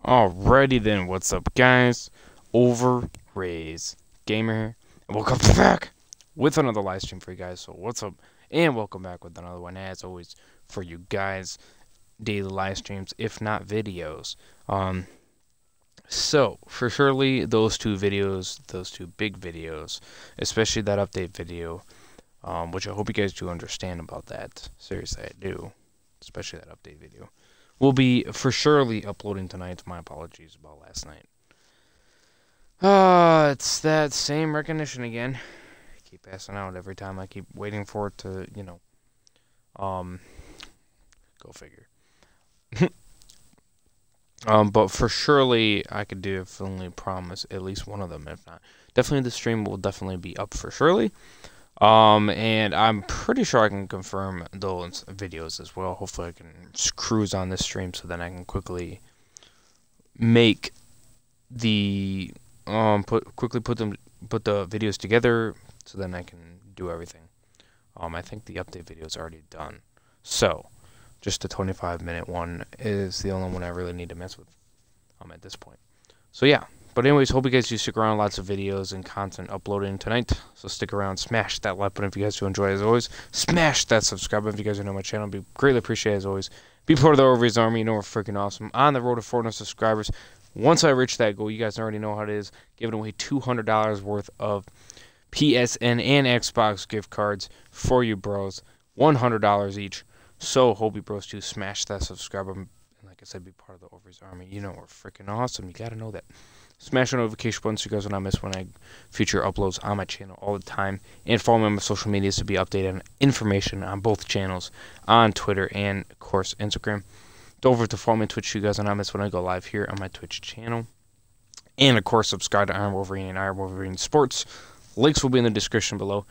Alrighty then, what's up guys? Overrays Gamer here, and welcome back with another live stream for you guys. So what's up, and welcome back with another one as always for you guys, daily live streams, if not videos. So for surely those two videos, those two big videos, especially that update video, which I hope you guys do understand about that. Seriously, I do, especially that update video. Will be for surely uploading tonight. My apologies about last night. It's that same recognition again. I keep passing out every time. I keep waiting for it to, go figure. But for surely, I could definitely promise at least one of them, if not. Definitely the stream will definitely be up for surely. And I'm pretty sure I can confirm those videos as well. Hopefully I can cruise on this stream so then I can quickly make the put the videos together so then I can do everything. I think the update video is already done. So just the 25-minute one is the only one I really need to mess with at this point. So yeah. But anyways, hope you guys do stick around. Lots of videos and content uploading tonight. So stick around. Smash that like button if you guys do enjoy as always. Smash that subscribe button if you guys don't know my channel. It'd be greatly appreciated as always. Be part of the Overrays Army. You know we're freaking awesome. On the road to 400 subscribers. Once I reach that goal, you guys already know how it is. Giving away $200 worth of PSN and Xbox gift cards for you bros. $100 each. So hope you bros do smash that subscribe button. And like I said, be part of the Overrays Army. You know we're freaking awesome. You gotta know that. Smash the notification button so you guys will not miss when I feature uploads on my channel all the time. And follow me on my social medias to be updated on information on both channels, on Twitter and, of course, Instagram. Don't forget to follow me on Twitch so you guys will not miss when I go live here on my Twitch channel. And, of course, subscribe to Iron Wolverine and Iron Wolverine Sports. Links will be in the description below.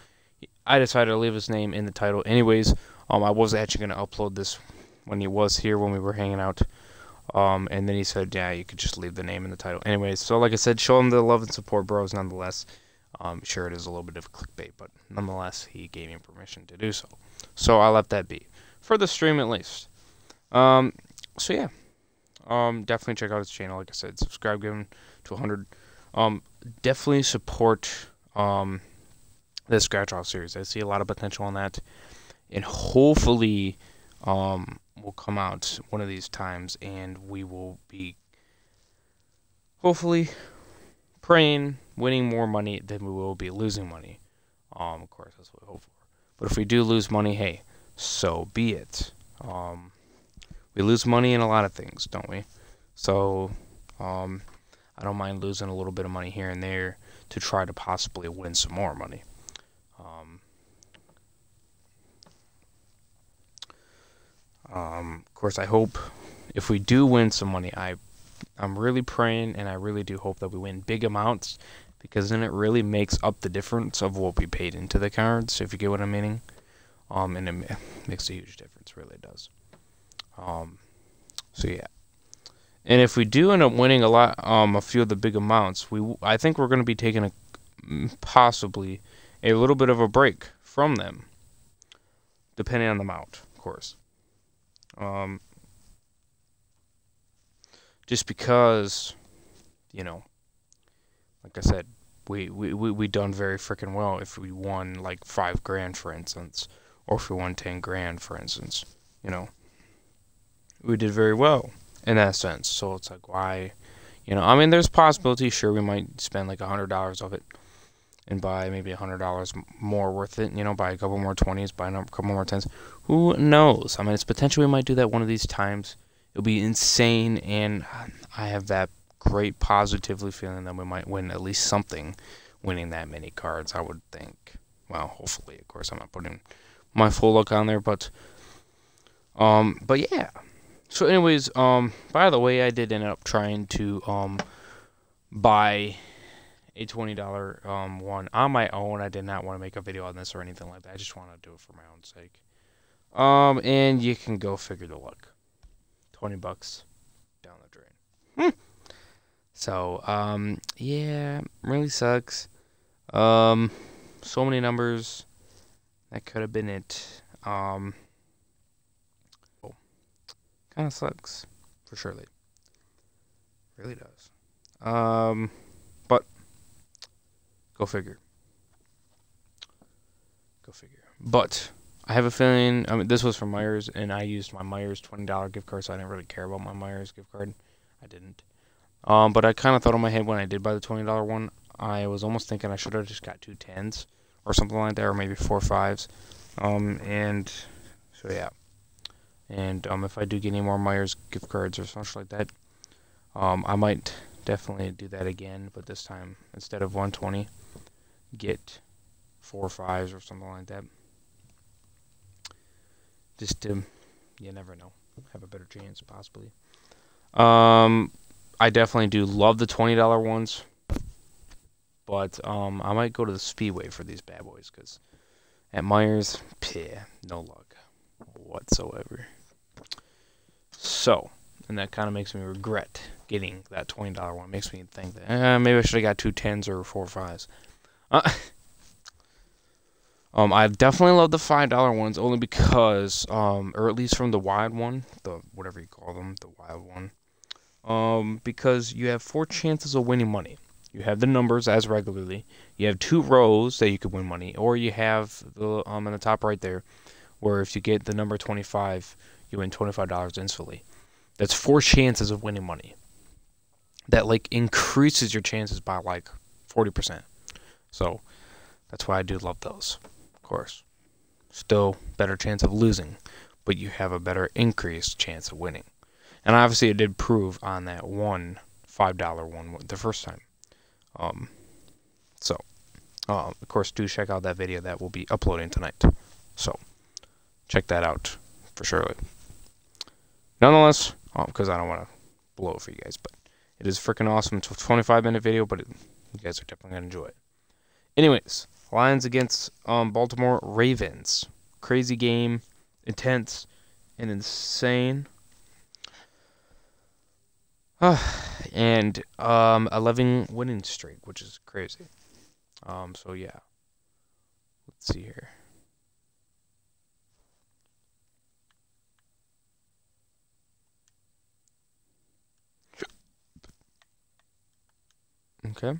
I decided to leave his name in the title anyways. I was actually going to upload this when he was here, when we were hanging out. And then he said, yeah, you could just leave the name in the title. Anyways, so like I said, show him the love and support, bros, nonetheless. Sure, it is a little bit of clickbait, but nonetheless, he gave me permission to do so. So I let that be. For the stream, at least. So yeah. Definitely check out his channel, like I said. Subscribe, give him to 100. Definitely support, the Scratch-Off series. I see a lot of potential on that. And hopefully, will come out one of these times, and we will be hopefully praying winning more money than we will be losing money. Of course, that's what we hope for. But if we do lose money, hey, so be it. We lose money in a lot of things, don't we? So, I don't mind losing a little bit of money here and there to try to possibly win some more money. Of course, I hope if we do win some money, I'm really praying and I really do hope that we win big amounts, because then it really makes up the difference of what we paid into the cards, if you get what I'm meaning. And it makes a huge difference, really does. So yeah. And if we do end up winning a few of the big amounts, I think we're going to be taking possibly a little bit of a break from them, depending on the amount, of course. Just because, like I said, we done very freaking well if we won like $5,000, for instance, or if we won $10,000, for instance, we did very well in that sense. So it's like, why, I mean, there's possibility, sure, we might spend like $100 of it and buy maybe $100 more worth it, buy a couple more 20s, buy a couple more 10s. Who knows? I mean, it's potential we might do that one of these times. It'll be insane, and I have that great positively feeling that we might win at least something winning that many cards, I would think. Well, hopefully, of course, I'm not putting my full luck on there, but yeah. So anyways, by the way, I did end up trying to buy a $20 one on my own. I did not want to make a video on this or anything like that. I just want to do it for my own sake. And you can go figure the luck. $20 down the drain. So, yeah, really sucks. So many numbers. That could have been it. Kind of sucks, for surely. really does. But go figure. Go figure. But I have a feeling. I mean, this was from Myers, and I used my Myers $20 gift card, so I didn't really care about my Myers gift card. I didn't. But I kind of thought in my head when I did buy the $20 one, I was almost thinking I should have just got 2 10s or something like that, or maybe 4 5s. And so yeah. And if I do get any more Myers gift cards or something like that, I might definitely do that again. But this time, instead of 120, get 4 5s or something like that. Just to, you never know, have a better chance possibly. I definitely do love the $20 ones, but I might go to the Speedway for these bad boys, because at Myers, no luck whatsoever. So, and that kind of makes me regret getting that $20 one. Makes me think that maybe I should have got 2 10s or 4 5s. I definitely love the $5 ones only because, or at least from the wild one, the whatever you call them, the wild one, because you have 4 chances of winning money. You have the numbers as regularly. You have 2 rows that you could win money, or you have the in the top right there, where if you get the number 25, you win $25 instantly. That's 4 chances of winning money. That like increases your chances by like 40%. So that's why I do love those. Of course, still better chance of losing, but you have a better increased chance of winning. And obviously it did prove on that one $5 one the first time. Of course, do check out that video that we'll be uploading tonight. So check that out for surely. Nonetheless, because I don't want to blow it for you guys, but it is freaking awesome. It's a 25-minute video, but you guys are definitely going to enjoy it. Anyways, Lions against Baltimore Ravens. Crazy game, intense, and insane. And 11 winning streak, which is crazy. So yeah. Let's see here. Okay.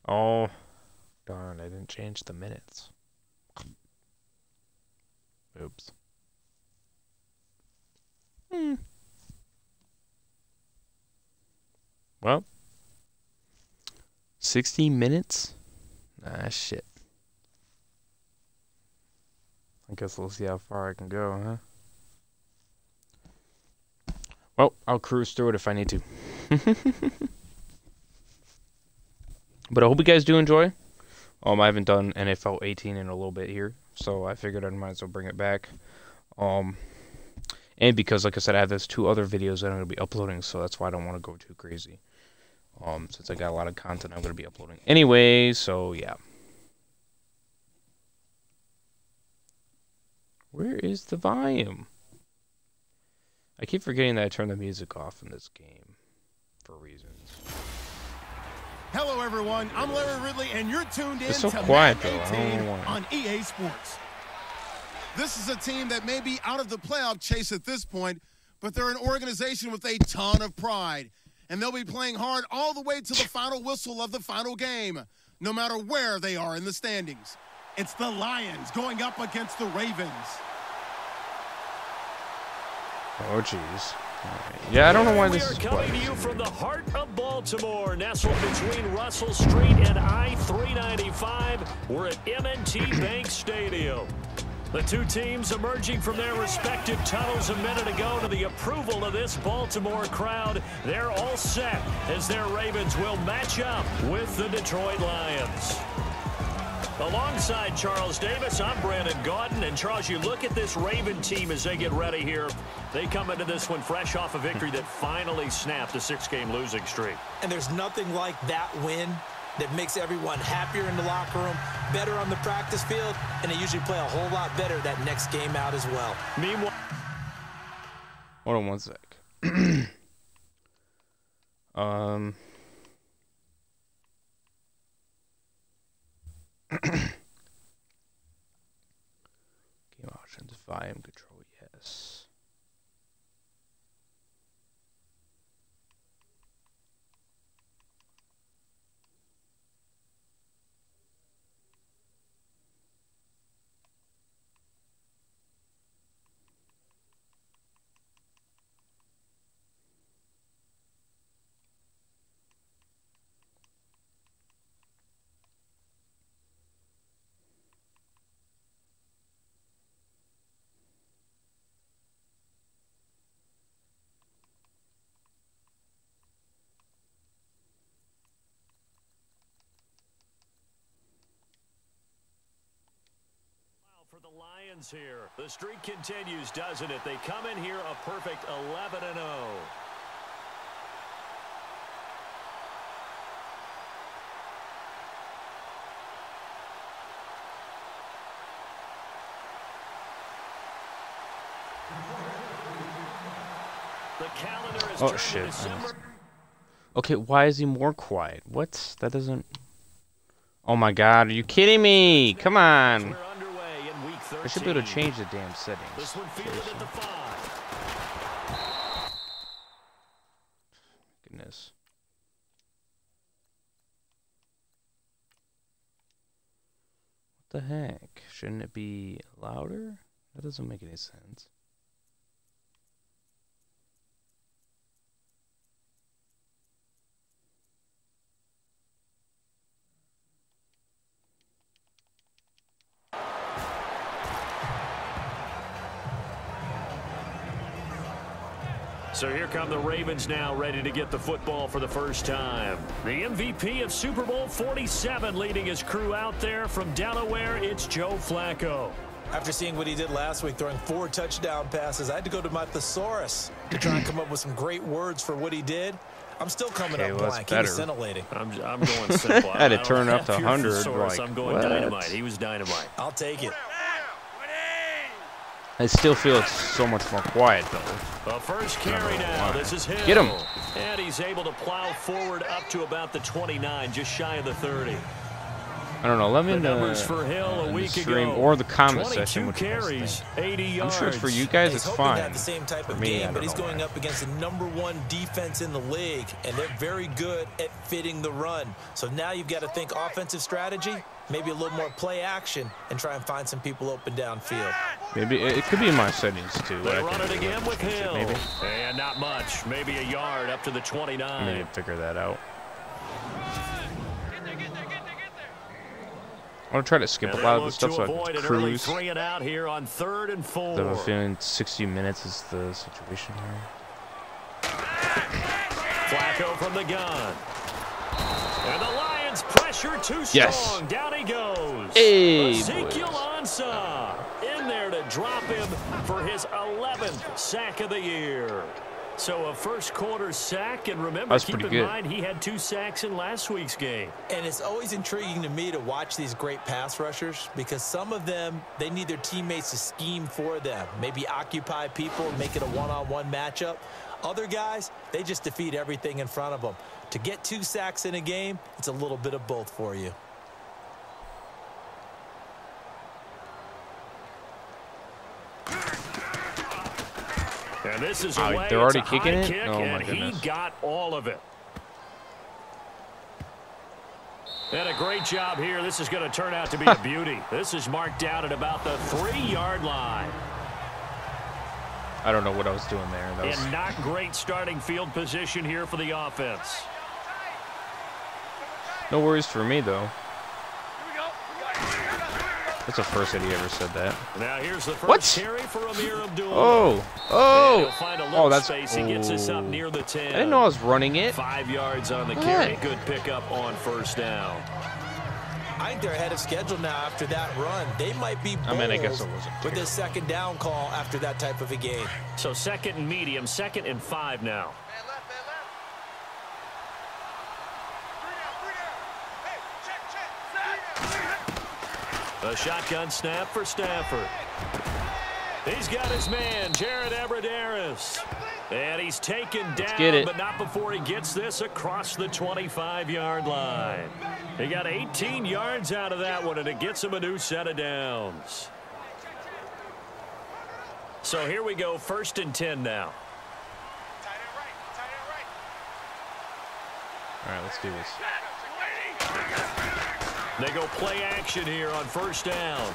Oh, darn, I didn't change the minutes. Oops. Well, 60 minutes? Ah, shit. I guess we'll see how far I can go, huh? Well, I'll cruise through it if I need to. But I hope you guys do enjoy. I haven't done NFL 18 in a little bit here, so I figured I might as well bring it back. And because, like I said, I have those 2 other videos that I'm going to be uploading, so that's why I don't want to go too crazy. Since I got a lot of content I'm going to be uploading anyway, so yeah. Where is the volume? I keep forgetting that I turned the music off in this game for reasons. Hello, everyone. I'm Larry Ridley, and you're tuned in it's so to quiet, Madden 18 on EA Sports. This is a team that may be out of the playoff chase at this point, but they're an organization with a ton of pride, and they'll be playing hard all the way to the final whistle of the final game, no matter where they are in the standings. It's the Lions going up against the Ravens. Oh, jeez. Right. Yeah, I don't know why this is coming to you from the heart of Baltimore, nestled between Russell Street and I-395. We're at M&T Bank Stadium. The 2 teams emerging from their respective tunnels a minute ago to the approval of this Baltimore crowd. They're all set as their Ravens will match up with the Detroit Lions. Alongside Charles Davis, I'm Brandon Gaudin. And Charles, you look at this Raven team as they get ready here. They come into this one fresh off a victory that finally snapped a 6-game losing streak. And there's nothing like that win that makes everyone happier in the locker room, better on the practice field, and they usually play a whole lot better that next game out as well. Meanwhile, hold on one sec. Game out Volume control, yes. For the Lions here. The streak continues, doesn't it? They come in here a perfect 11-0. The calendar is Oh shit. Okay, why is he more quiet? What? That doesn't... Oh my god, are you kidding me? Come on. I should be able to change the damn settings. This one fielded at the 5. Goodness. What the heck? Shouldn't it be louder? That doesn't make any sense. So here come the Ravens now, ready to get the football for the first time. The MVP of Super Bowl 47 leading his crew out there from Delaware, it's Joe Flacco. After seeing what he did last week, throwing 4 touchdown passes, I had to go to my thesaurus to try and come up with some great words for what he did. I'm still coming up blank. He was scintillating. I'm going simple. I had to turn up to 100. Like, I'm going dynamite. He was dynamite. I'll take it. I still feel it's so much more quiet, though. The first carry now. This is Hill. Get him. And he's able to plow forward up to about the 29, just shy of the 30. I don't know. Let me know numbers for Hill a week stream ago. or the comment 22 section. What carries, 80 yards. I'm sure it's for you guys. It's fine. He's hoping to have the same type of game, but he's going up against the #1 defense in the league, and they're very good at fitting the run. So now you've got to think offensive strategy, maybe a little more play action, and try and find some people open downfield. Maybe it could be in my settings too. They run it again with Hill. Maybe. And not much. Maybe a yard up to the 29. I need to figure that out. I want to try to skip a lot of the stuff so I can cruise. 3 and out here on 3rd and 4. I have a feeling 60 minutes is the situation here. Flacco from the gun. And the Lions pressure too strong. Yes. Down he goes. Hey, Ezekiel Ansah in there to drop him for his 11th sack of the year. So a first quarter sack, and remember, keep in mind he had 2 sacks in last week's game. And it's always intriguing to me to watch these great pass rushers because some of them, they need their teammates to scheme for them. Maybe occupy people, make it a one-on-one matchup. Other guys, they just defeat everything in front of them. To get 2 sacks in a game, it's a little bit of both for you. And this is away. They're already kicking it? Kick, oh, my goodness. He got all of it. And a great job here. This is going to turn out to be a beauty. This is marked out at about the 3-yard line. I don't know what I was doing there. That was... And not great starting field position here for the offense. No worries for me, though. That's the first that he ever said that. Now here's the first carry for Amir Abdullah. Oh, that's space. He gets us up near the 10. I didn't know I was running it. 5 yards on the carry. Good pickup on first down. I think they're ahead of schedule now after that run. They might be bold I guess it wasn't with this second down call after that type of a game. So 2nd and medium, 2nd and 5 now. A shotgun snap for Stafford. He's got his man, Jared Abbrederis. And he's taken down, but not before he gets this across the 25-yard line. He got 18 yards out of that one, and it gets him a new set of downs. So here we go, 1st and 10 now. All right, let's do this. They go play action here on 1st down.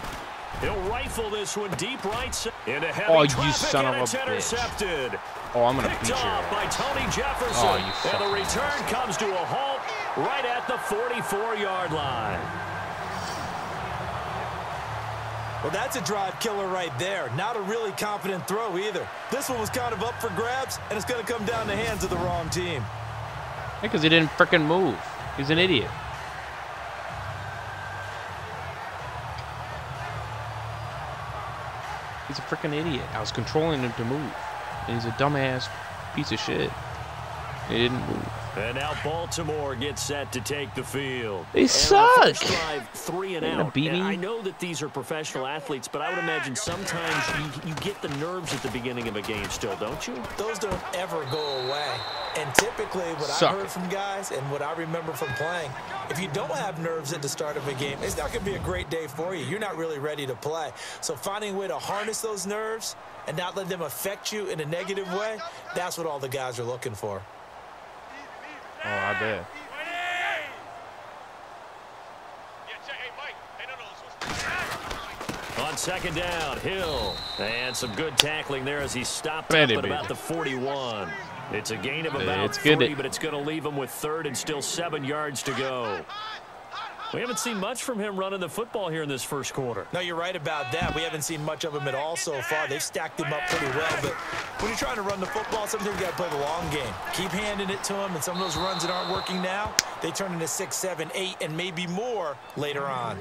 He'll rifle this one deep right into heavy you traffic, son of and a it's bitch. intercepted. Oh, I'm gonna Picked beat you. off by Tony Jefferson. Oh, you and the fucking return bastard. comes to a halt right at the 44-yard line. Well, that's a drive killer right there. Not a really confident throw either. This one was kind of up for grabs, and it's going to come down the hands of the wrong team. Because he didn't frickin' move. He's an idiot. He's a freaking idiot. I was controlling him to move. And he's a dumbass piece of shit. He didn't move. And now Baltimore gets set to take the field. They And suck. on the first drive, 3 and They're gonna out. beat And me. I know that these are professional athletes, but I would imagine sometimes you get the nerves at the beginning of a game still, don't you? Those don't ever go away. And typically what Suck I've heard it. from guys and what I remember from playing, if you don't have nerves at the start of a game, it's not going to be a great day for you. You're not really ready to play. So finding a way to harness those nerves and not let them affect you in a negative way, that's what all the guys are looking for. Oh, I bet. On 2nd down, Hill. And some good tackling there as he stopped Pretty up at big. about the 41. It's a gain of about It's good. 3, but it's going to leave him with 3rd and still 7 yards to go. We haven't seen much from him running the football here in this first quarter. No, you're right about that. We haven't seen much of him at all so far. They've stacked him up pretty well. But when you're trying to run the football, sometimes you got to play the long game. Keep handing it to him, and some of those runs that aren't working now, they turn into 6, 7, 8, and maybe more later on.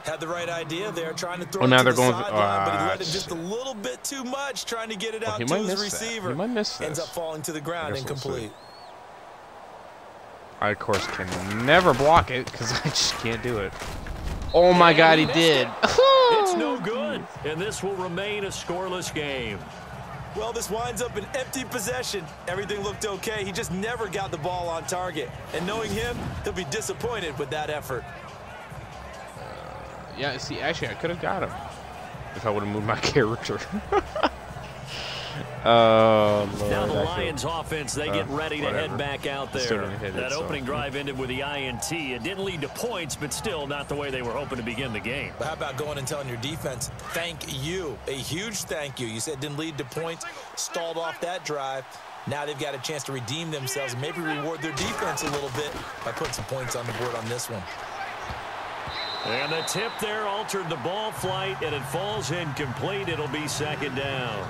Had the right idea there, trying to throw it now to they're the going sideline, but he let it shit. just a little bit too much, trying to get it out he to might his miss that. receiver. He might miss Ends this. up falling to the ground, I guess we'll see. incomplete. I, of course, can never block it because I just can't do it. Oh, my God, he did. It's no good, and this will remain a scoreless game. Well, this winds up an empty possession. Everything looked okay. He just never got the ball on target. And knowing him, he'll be disappointed with that effort. Yeah, see, actually, I could have got him if I would have moved my character. Oh, Lord. Now the Lions offense, they get ready to whatever. head back out Still there. gonna hit it, That so. opening drive ended with the INT. It didn't lead to points, but still not the way they were hoping to begin the game. But how about going and telling your defense, thank you, a huge thank you. You said it didn't lead to points, stalled off that drive. Now they've got a chance to redeem themselves and maybe reward their defense a little bit by putting some points on the board on this one. And the tip there altered the ball flight, and it falls incomplete. It'll be 2nd down.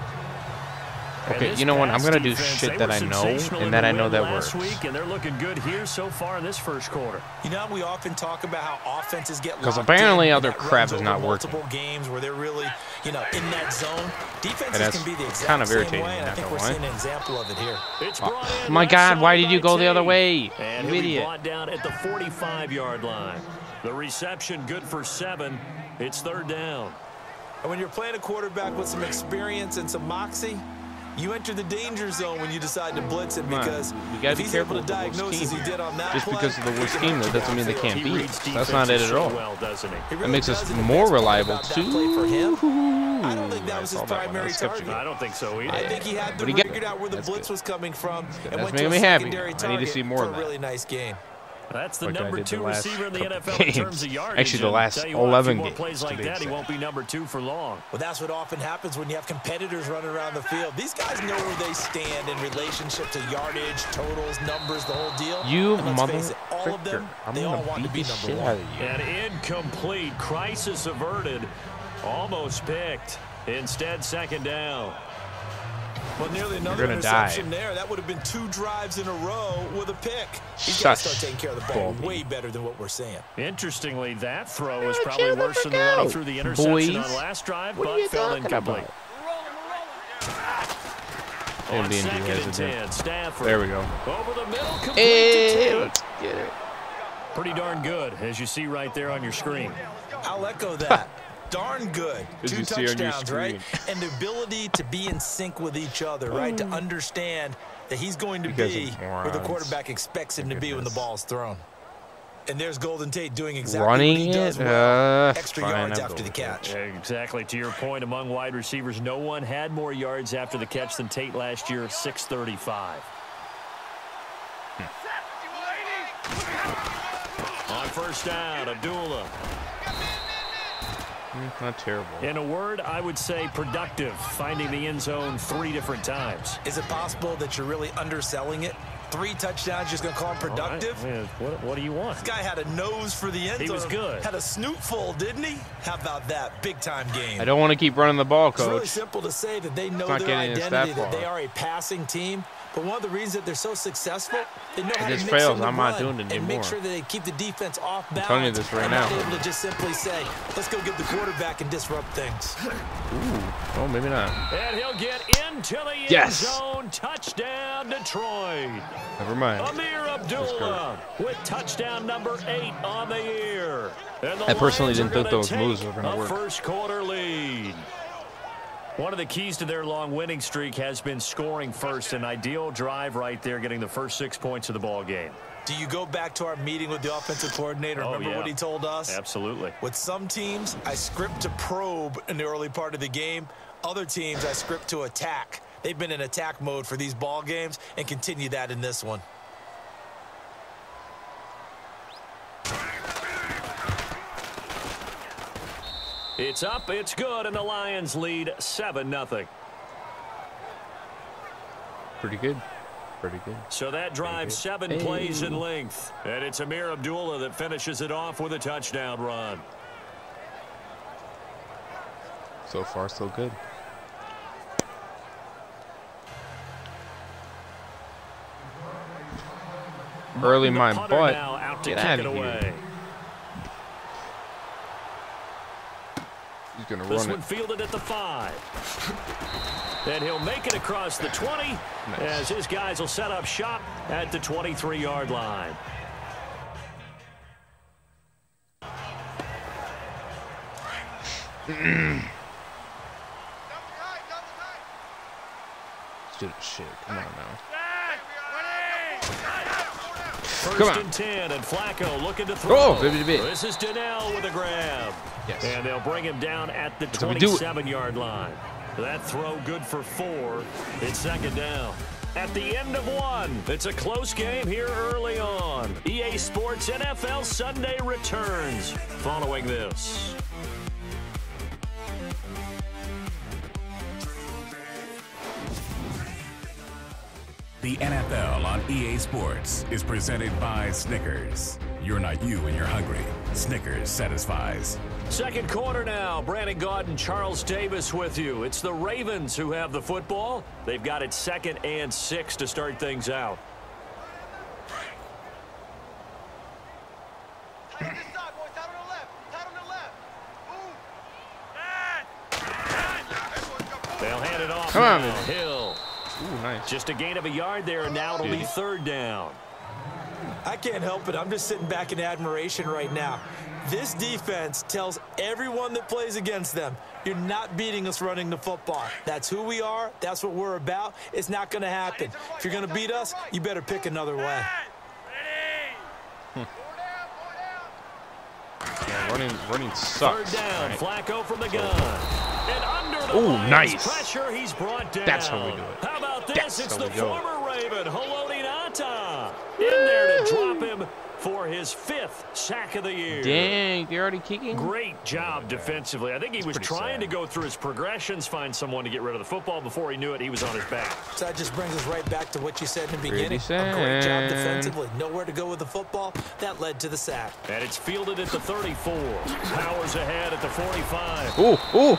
Okay, you know what? I'm going to do shit that I know and that I know that works. Week, and they're looking good here so far in this first quarter. You know, we often talk about how offenses get Because locked apparently in, other that crap runs is over not working. multiple games where they're really, in that zone. Defenses that's can be the exact kind of same irritating, way, and I not think gonna we're lie. seeing an example of it here. It's brought in My left God, side why did you by go the other T. way? And You he'll be idiot. brought down at the 45-yard line. The reception good for 7. It's 3rd down. And when you're playing a quarterback with some experience and some moxie, you enter the danger zone when you decide to blitz him, because we gotta if be he's careful able to with the worst diagnose as team. he did on that Just play, because of the worst he can team, hurt that you doesn't mean they downfield. can't He beat reads us. That's not it defenses at all. so well, doesn't he? It That really makes does, us and the more best part reliable, about that too. play for him, I don't think that I was his saw that one. primary That's sketchy. target. I don't think so either. I think he had What'd he get? figured out where the That's blitz good. was coming from and That's went to making a me happy. secondary I need to target see more for of a that. really nice gain. That's the Like I number did the 2 last receiver in the couple NFL in games. terms of yardage. Actually, the And last tell you what, 11 a few more games, plays to like be that, he exact. won't be number 2 for long. Well, that's what often happens when you have competitors running around the field. These guys know where they stand in relationship to yardage, totals, numbers, the whole deal. You And let's face it, all of motherfucker. them, I'm they all going want to to beat be the number shit 1. out of you. And incomplete. Crisis averted. Almost picked. Instead, 2nd down. Well, nearly another gonna die. interception there. That would have been 2 drives in a row with a pick. He's Shush, got to start taking care of the ball Bobby. way better than what we're seeing. Interestingly, that throw was Yeah, probably chill the worse than the fuck one he out, threw the interception boys. on last drive, What are but you fell talking incomplete. about? On being too 2nd and hesitant. 10, Stafford. There we go. Over the middle, complete to Hey, Tim. let's get it. Pretty darn good, as you see right there on your screen. I'll echo that. Darn good. As 2 you see on your touchdowns, right? screen. And the ability to be in sync with each other, right? To understand that he's going to You guys be are where the morons. quarterback expects him to be when the Goodness. ball's thrown. And there's Golden Tate doing exactly running what he does it. well. Extra yards after the catch. Exactly. To your point, among wide receivers, no one had more yards after the catch than Tate last year, 635. On first down, Abdullah. Not terrible. In a word, I would say productive, finding the end zone 3 different times. Is it possible that you're really underselling it? 3 touchdowns, just going to call him productive? Right. What do you want? This guy had a nose for the end zone. He was good. Had a snootful, didn't he? How about that? Big-time game. I don't want to keep running the ball, Coach. It's really simple to say that they know their identity, that they are a passing team. But one of the reasons that they're so successful, they know how to mix in the run and make sure that they keep the defense off balance. I'm telling you this right now. Not able to just simply say, let's go get the quarterback and disrupt things. Ooh. Oh, maybe not. And he'll get into the end zone. Touchdown, Detroit. Never mind. Amir Abdullah with touchdown number 8 on the year. I personally didn't think those moves were going to work. First quarter lead. One of the keys to their long winning streak has been scoring first. An ideal drive right there, getting the first 6 points of the ball game. Do you go back to our meeting with the offensive coordinator? Remember what he told us? Absolutely. With some teams, I script to probe in the early part of the game. Other teams, I script to attack. They've been in attack mode for these ball games and continue that in this one. It's up, it's good, and the Lions lead 7-0. Pretty good. Pretty good. So that drive 7 plays in length. And it's Amir Abdullah that finishes it off with a touchdown run. So far, so good. Early my butt. Get out of here. He's going to run it. This one fielded at the 5. And he'll make it across the 20 as his guys will set up shop at the 23-yard line. Stupid shit. Come on now. First and 10, and Flacco looking to throw. Oh, this is Donnell with a grab. Yes. And they'll bring him down at the 27-yard line. That throw good for 4. It's second down. At the end of 1, it's a close game here early on. EA Sports NFL Sunday returns following this. The NFL on EA Sports is presented by Snickers. You're not you when you're hungry. Snickers satisfies. Second quarter now. Brandon Gaudin, Charles Davis with you. It's the Ravens who have the football. They've got it 2nd and 6 to start things out. They'll hand it off. Come on, man. Hill. Ooh, nice. Just a gain of a yard there, and now it'll be 3rd down. I can't help it. I'm just sitting back in admiration right now. This defense tells everyone that plays against them, you're not beating us running the football. That's who we are. That's what we're about. It's not going to happen. If you're going to beat us, you better pick another way. Yeah, running sucks. 3rd down, right? Flacco from the gun. And under the Lions nice. Pressure, he's brought down. That's how we do it. How about this? That's it's how the we go. former Raven, Haloti Ngata, in there to drop him for his 5th sack of the year. Dang, they're already kicking? Great job defensively. I think he was trying to go through his progressions, find someone to get rid of the football. Before he knew it, he was on his back. So that just brings us right back to what you said in the beginning. Sad. A great job defensively. Nowhere to go with the football. That led to the sack. And it's fielded at the 34. Powers ahead at the 45. Ooh.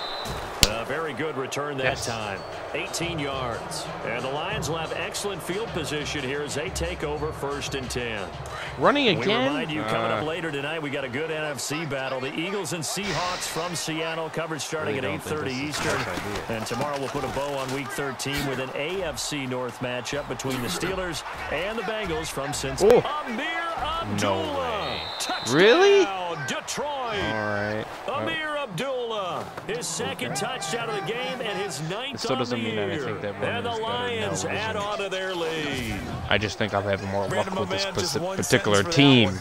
Very good return that time. 18 yards. And the Lions will have excellent field position here as they take over 1st and 10. Running again? We remind you, coming up later tonight, we got a good NFC battle. The Eagles and Seahawks from Seattle, coverage starting at 8:30 Eastern. And tomorrow we'll put a bow on Week 13 with an AFC North matchup between the Steelers and the Bengals from Cincinnati. Amir Abdullah. No way. Touchdown, really? Detroit. All right. Amir Abdullah, his 2nd touchdown of the game and his 9th on the year. And the Lions add on to their lead. I just think I'll have more luck with this particular team.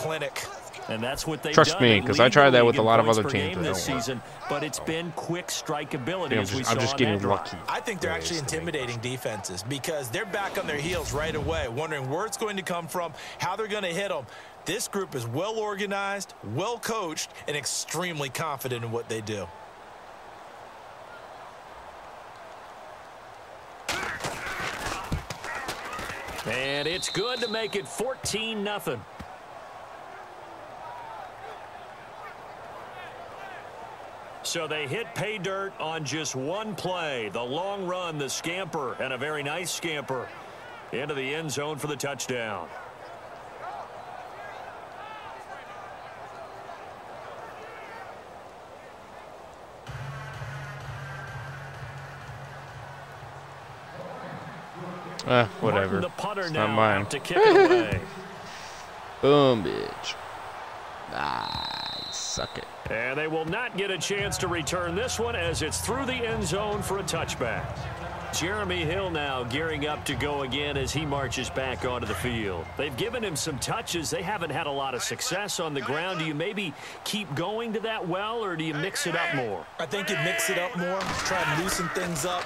clinic. And that's what they've Trust done. me, They because lead I tried the that league with a in lot of points other per teams game that this don't work. season, but it's been quick strikeability as we I'm saw just on getting that drive. lucky. I think they're actually intimidating defenses because they're back on their heels right away, wondering where it's going to come from, how they're going to hit them. This group is well organized, well coached, and extremely confident in what they do. And it's good to make it 14-0. So they hit pay dirt on just one play. The long run, the scamper, and a very nice scamper into the end zone for the touchdown. Whatever. The punter It's now not mine. out to kick it away. Boom, bitch. Suck it. And they will not get a chance to return this one as it's through the end zone for a touchback. Jeremy Hill now gearing up to go again as he marches back onto the field. They've given him some touches. They haven't had a lot of success on the ground. Do you maybe keep going to that well, or do you mix it up more? I think you mix it up more, try and loosen things up,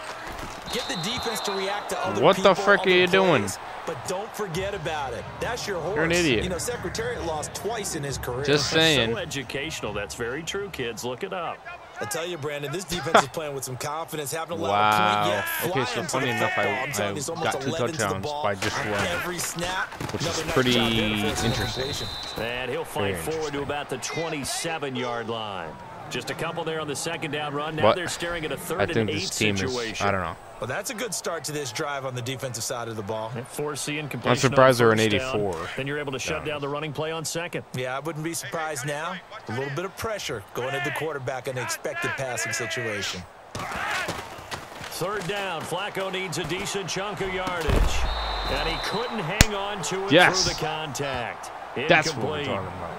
get the defense to react to other What the people, frick are you other doing? plays, but don't forget about it. That's your horse. You're an idiot. You know, Secretariat lost twice in his career. Just saying. So educational. That's very true, kids. Look it up. I tell you, Brandon, this defense is playing with some confidence, haven't allowed a Wow. point yet. Okay, so Flying to funny the enough, football. I I'm telling you, it's almost got 2 11 to the touchdowns ball by just on one, every snap. which is Another nice pretty job there for us in interesting. completion. And he'll fight forward to about the 27-yard line. Just a couple there on the second down run. Now But they're staring at a I 3rd think and 8 this team situation. is, I don't know. Well, that's a good start to this drive on the defensive side of the ball. Force the incompletion. I'm surprised on they're an first 84. down. Then you're able to shut down the running play on second. Yeah, I wouldn't be surprised now. A little bit of pressure going at the quarterback in an expected passing situation. 3rd down. Flacco needs a decent chunk of yardage. And he couldn't hang on to it Yes. through the contact. That's what we're Incomplete. talking about.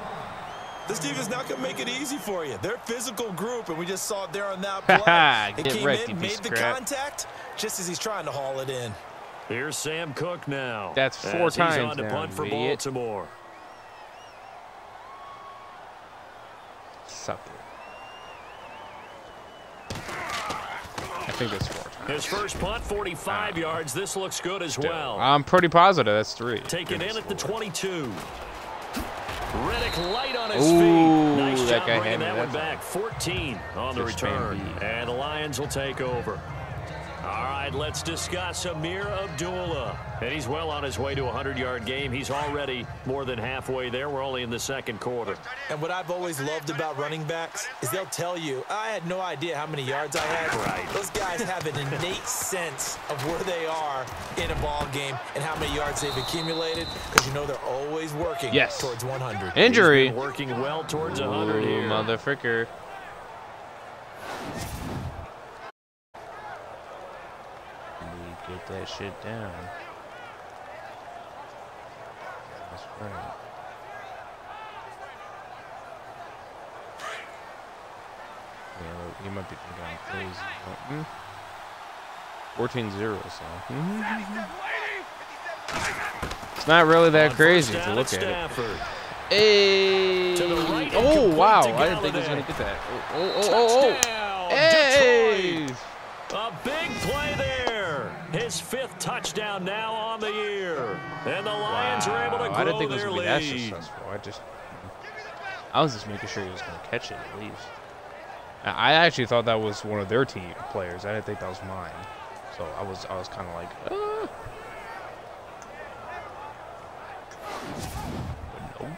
This defense not going to make it easy for you. They're a physical group, and we just saw it there on that play. It Get came wrecked, you in, piece made of the crap. contact, just as he's trying to haul it in. Here's Sam Cook now. That's 4 as times he's on to now, punt for idiot. Baltimore. Suck it. I think that's 4 times. His first punt, 45 yards. This looks good as well. I'm pretty positive that's 3. Taken in at the 22. Riddick light on his Ooh, feet. Nice that job guy bringing handed that one that back. 14 on the Just return. man beat. And the Lions will take over. All right, let's discuss Amir Abdullah. And he's well on his way to a 100-yard game. He's already more than halfway there. We're only in the second quarter. And what I've always loved about running backs is they'll tell you, I had no idea how many yards I had. Right. Those guys have an innate sense of where they are in a ball game and how many yards they've accumulated, because you know they're always working towards 100. Injury. He's been working well towards 100 here. Motherfricker. Get that shit down. That's right. Yeah, you might be thinking I'm crazy. But, 14-0, so. It's not really that On crazy first if you down, look it's at it. Stafford. Hey! To the right and Oh, complete wow. to I didn't think he was Galladay. going to get that. Oh. Touchdown, Hey! Detroit. A big play there. His 5th touchdown now on the year. And the Lions are able to grow I didn't think it was their going to be that lead. successful. I was just making sure he was going to catch it at least. I actually thought that was one of their team players. I didn't think that was mine. So I was kind of like, But nope.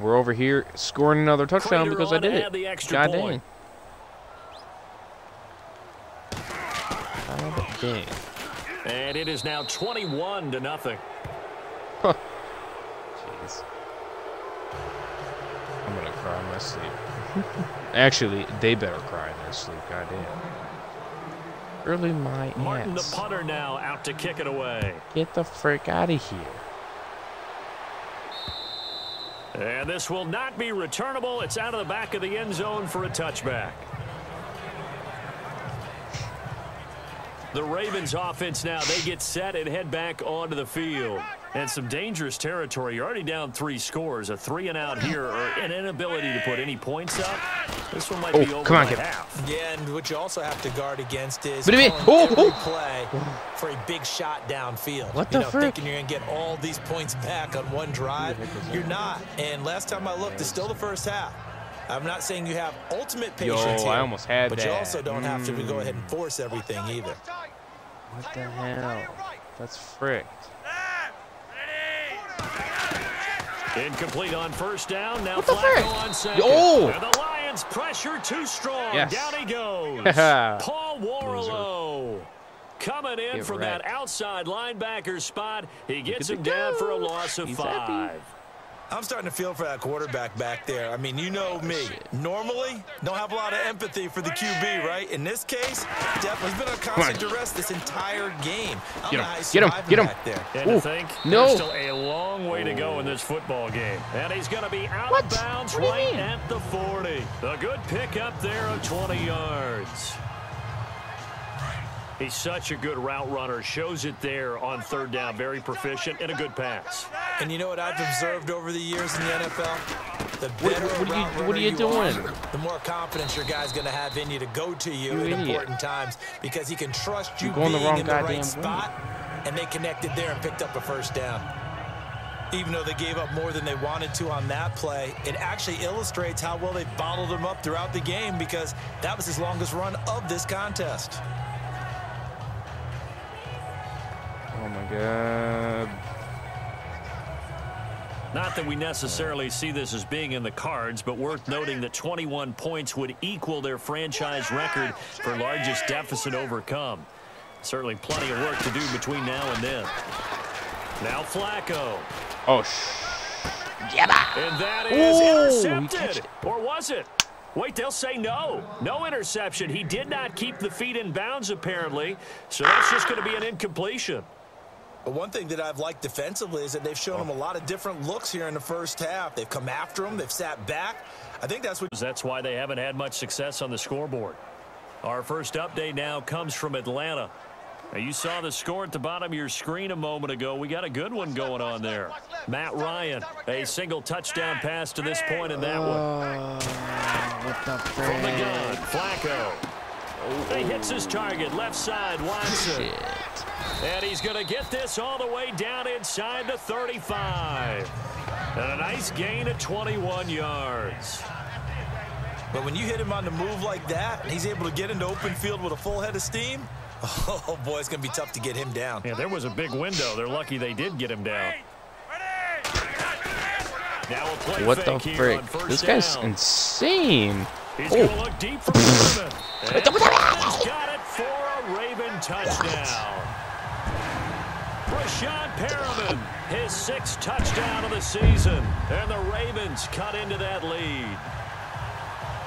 We're over here scoring another touchdown Prater because I on to did add it. the extra God point. dang. God dang. And it is now 21-0. Huh. Jeez. I'm gonna cry in my sleep. Actually, they better cry in their sleep. God damn. Really, my Martin, the ass. punter, now out to kick it away. Get the frick out of here. And this will not be returnable. It's out of the back of the end zone for a touchback. The Ravens offense now, they get set and head back onto the field. And some dangerous territory. You're already down 3 scores. A 3-and-out here, or an inability to put any points up. This one might be over by half. Yeah, and what you also have to guard against is every play for a big shot downfield. What the frick? Thinking you're going to get all these points back on one drive. You're not. And last time I looked, it's still the first half. I'm not saying you have ultimate patience here, I almost had but that. you also don't have to go ahead and force everything either. What the hell? That's fricked. Incomplete on first down. Now Flacco on second. Oh! And the Lions pressure too strong. Yes. Down he goes. Paul Warlow coming in from that outside linebacker spot. He gets him down for a loss of 5. I'm starting to feel for that quarterback back there. I mean, you know me. Normally, don't have a lot of empathy for the QB, right? In this case, definitely been on constant duress this entire game. Get him. Back there. And to think, there's still a long way to go in this football game. And he's going to be out of bounds right at the 40. A good pickup there of 20 yards. He's such a good route runner. Shows it there on third down. Very proficient and a good pass. And you know what I've observed over the years in the NFL? The better what are you doing? The more confidence your guy's going to have in you to go to you in important times, because he can trust you being in the right spot, and they connected there and picked up a first down. Even though they gave up more than they wanted to on that play, it actually illustrates how well they bottled him up throughout the game, because that was his longest run of this contest. Oh, my God. Not that we necessarily see this as being in the cards, but worth noting that 21 points would equal their franchise record for largest deficit overcome. Certainly plenty of work to do between now and then. Now Flacco. Oh, and that is intercepted. Or was it? Wait, they'll say no. No interception. He did not keep the feet in bounds, apparently. So that's just going to be an incompletion. But one thing that I've liked defensively is that they've shown him a lot of different looks here in the first half. They've come after him. They've sat back. I think that's why they haven't had much success on the scoreboard. Our first update now comes from Atlanta. Now, you saw the score at the bottom of your screen a moment ago. We got a good one going on there. Matt Ryan, a single touchdown pass to this point in that one. What the frick? From the gun, Flacco. He hits his target, left side, Watson. Shit. And he's going to get this all the way down inside the 35. And a nice gain of 21 yards. But when you hit him on the move like that, and he's able to get into open field with a full head of steam, oh, boy, it's going to be tough to get him down. Yeah, there was a big window. They're lucky they did get him down. Now a play What the frick? This guy's insane. He's going to look deep for Perriman. And he's got it for a Raven touchdown. Brashad Perriman, his 6th touchdown of the season. And the Ravens cut into that lead.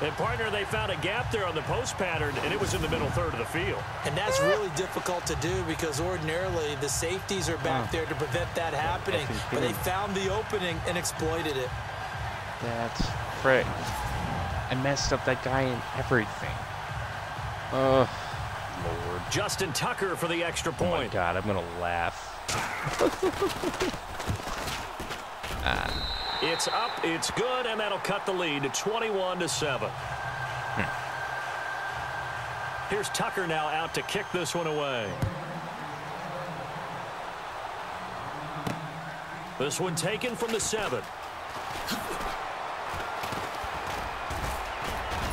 And, partner, they found a gap there on the post pattern, and it was in the middle third of the field. And that's really difficult to do, because ordinarily the safeties are back there to prevent that happening. But they found the opening and exploited it. That's frick. I messed up that guy in everything. Oh, Lord. Justin Tucker for the extra point. Oh, my God, I'm going to laugh. It's up, it's good, and that'll cut the lead to 21-7. Here's Tucker now out to kick this one away. This one taken from the 7.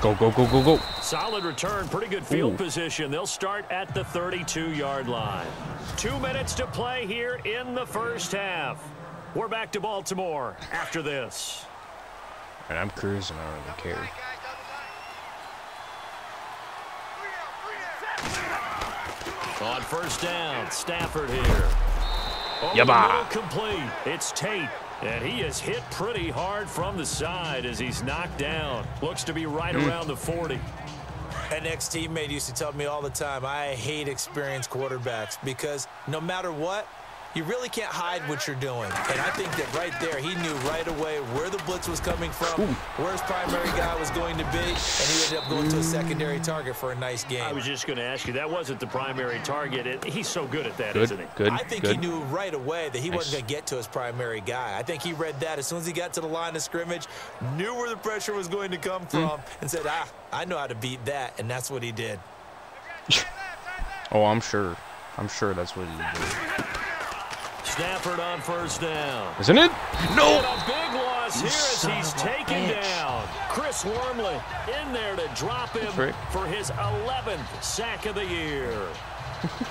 Go, go, go, go, go. Solid return, pretty good field position. They'll start at the 32-yard line. 2 minutes to play here in the first half. We're back to Baltimore after this. And I'm cruising, I don't really care. On first down, Stafford here. Yabba. Complete. It's Tate. And he is hit pretty hard from the side as he's knocked down. Looks to be right around the 40. An ex-teammate used to tell me all the time, I hate experienced quarterbacks, because no matter what, you really can't hide what you're doing. And I think that right there, he knew right away where the blitz was coming from, where his primary guy was going to be, and he ended up going to a secondary target for a nice game. I was just going to ask you, that wasn't the primary target. He's so good at that, Good, isn't he? good, I think good. he knew right away that he wasn't going to get to his primary guy. I think he read that as soon as he got to the line of scrimmage, knew where the pressure was going to come from, and said, I know how to beat that, and that's what he did. Oh, I'm sure. I'm sure that's what he did. Stafford on first down. Isn't it? No! And a big loss here as he's taken down. Chris Wormley in there to drop him for his 11th sack of the year.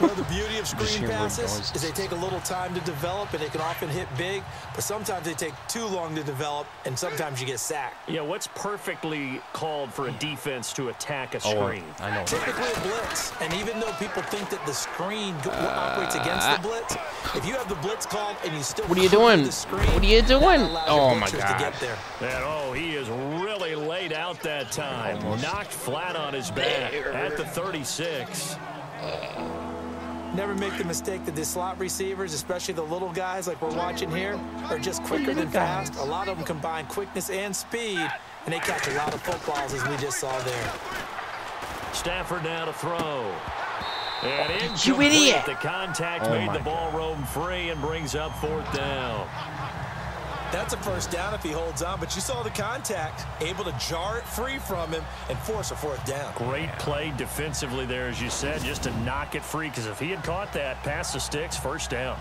Well, the beauty of screen passes is they take a little time to develop, and they can often hit big, but sometimes they take too long to develop, and sometimes you get sacked. Yeah, what's perfectly called for a defense to attack a screen? Oh, I know. Typically a blitz, and even though people think that the screen operates against the blitz, if you have the blitz called and you still What are you doing? the screen, What are you doing? Oh, my to God. get there. And, he is really laid out that time. Knocked flat on his back at the 36. Never make the mistake that the slot receivers, especially the little guys like we're watching here, are just quicker than fast. A lot of them combine quickness and speed, and they catch a lot of footballs, as we just saw there. Stafford now to throw. And incomplete. You idiot! The contact made the ball roam free and brings up 4th down. That's a first down if he holds on, but you saw the contact, able to jar it free from him and force a 4th down. Great play defensively there, as you said, just to knock it free, because if he had caught that, past the sticks, first down.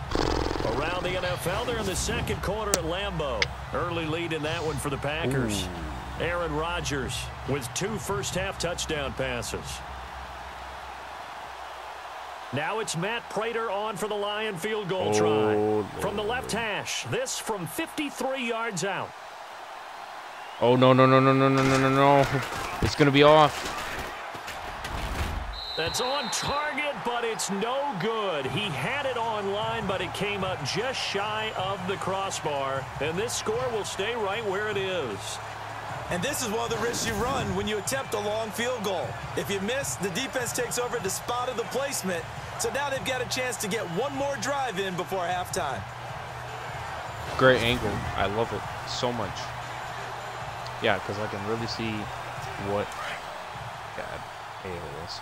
Around the NFL, they're in the second quarter at Lambeau. Early lead in that one for the Packers. Aaron Rodgers with 2 first-half touchdown passes. Now it's Matt Prater on for the Lion field goal try. From the left hash, this from 53 yards out. Oh, no. It's going to be off. That's on target, but it's no good. He had it on line, but it came up just shy of the crossbar. And this score will stay right where it is. And this is one of the risks you run when you attempt a long field goal. If you miss, the defense takes over at the spot of the placement. So now they've got a chance to get one more drive in before halftime. Great angle. I love it so much. Yeah, because I can really see what God is.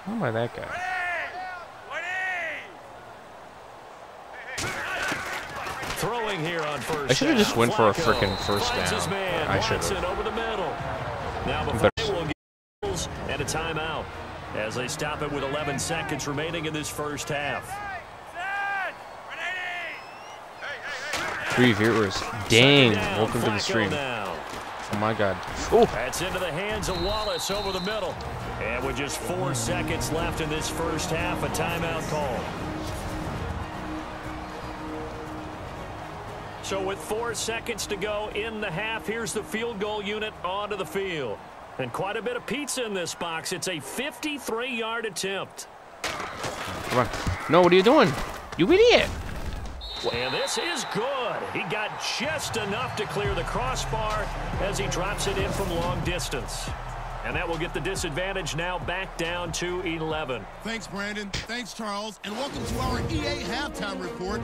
How am I that guy? Throwing here on first. I should have just went for a Flacco freaking first finds his down. man. I should Watson have. over the middle. Now before we'll get goals and a timeout as they stop it with 11 seconds remaining in this first half. 3 viewers. Dang. Welcome to the Flacco stream. now. Oh, my God. Oh. That's into the hands of Wallace over the middle. And with just 4 seconds left in this first half, a timeout call. So with 4 seconds to go in the half, here's the field goal unit onto the field. And quite a bit of pizza in this box. It's a 53-yard attempt. Come on. No, what are you doing? You idiot. And this is good. He got just enough to clear the crossbar as he drops it in from long distance. And that will get the disadvantage now back down to 11. Thanks, Brandon. Thanks, Charles. And welcome to our EA halftime report.